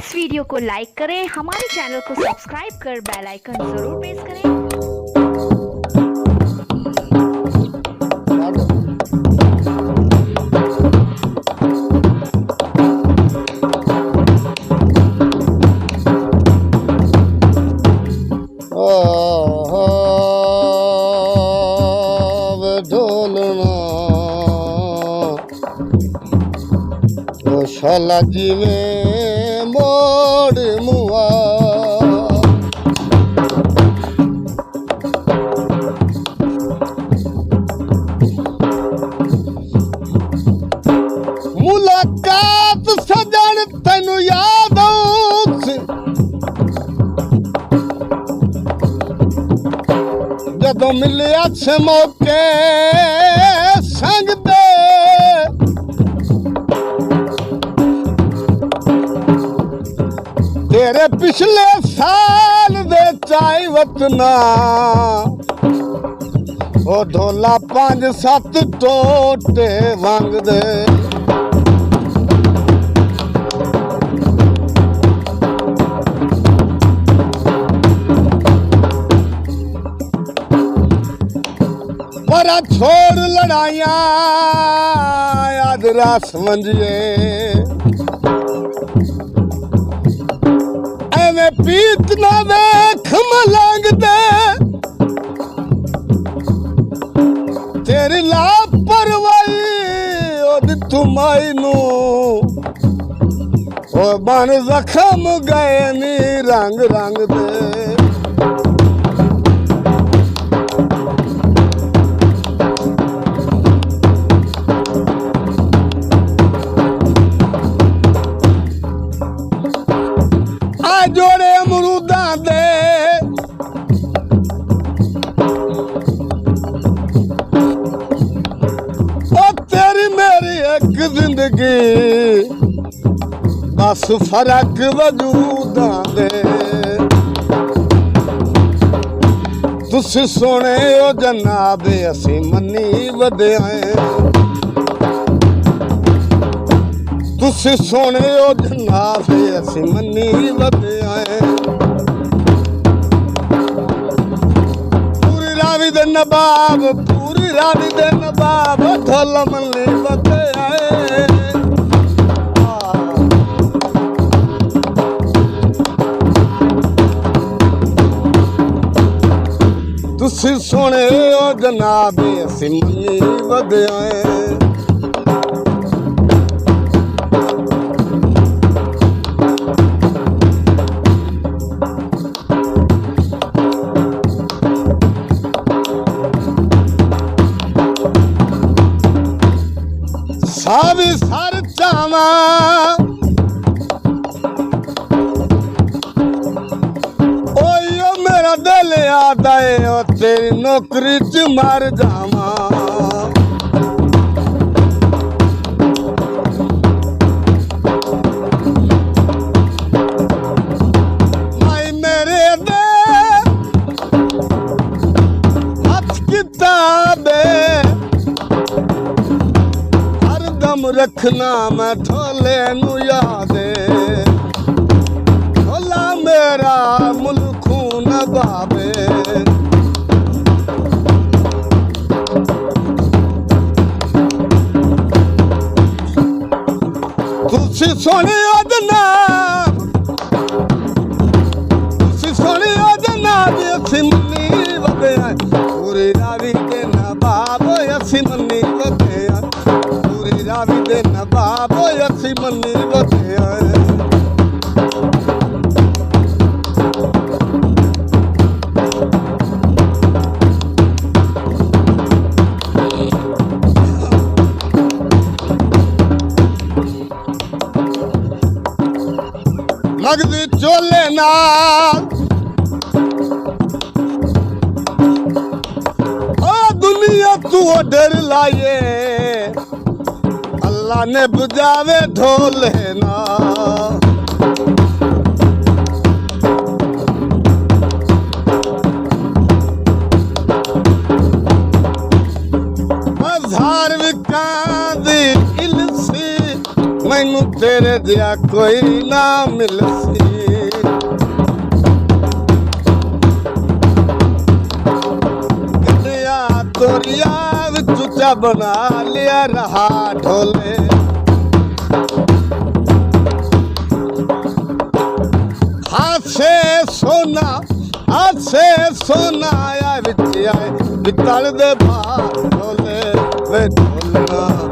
इस वीडियो को लाइक करें, हमारे चैनल को सब्सक्राइब कर बेल आइकन जरूर प्रेस करें। शाला जिवें मोड़ मुआ मुलाकात सजन तैनू याद जदों मिलिया छे मौके संग दे तेरे पिछले साल दे चाई वतना ओ ढोला 5-7 टोटे वंग दे पर छोड़ लड़ाइयां याद रास मंजिए पीत ना देख मलंग दे तेरी लापरवाही ओद तुमाई नू ओ बन जख्म गए नी रंग रंग दे जोड़े अमरूदा दे ओ तेरी मेरी एक जिंदगी बस फर्क वजूदा दे तुसी सोने ओ जनाब असी मनी वधिया तुसी सोने ओ जनाब असी मनी वधिया पूरी रावी दे नवाब पूरी रावी दे नवाब ढोल मल्ले वधिया तुसी सोने ओ जनाब असी मनी वधिया सावी सर चावा ओयो मेरा दिल याद आए ओ तेरी नौकरी च मर जावा माई मेरे दे हथ किताबे रखना मैं ढोले नू यादे ढोला मेरा मुल्खू नवाबे तुसी सोनी ओदना तुसी सोनी ओदना असी मनी वधिया पूरी रावी दे नवाब असी मनी वधिया रावी दे नवाब असी मनी वधिया लगदी चोले नाल ओ दुनिया तू डर लाए अल्लाह ने बजावे ढोले ना धार्मिका दी इलसी मैनू ते तेरे जिया कोई ना मिलसी गलिया तोरिया चुचा बना लिया रहा ढोले हाथ से सोना आया बिच आए बितल दे भार ढोले वे ढोलना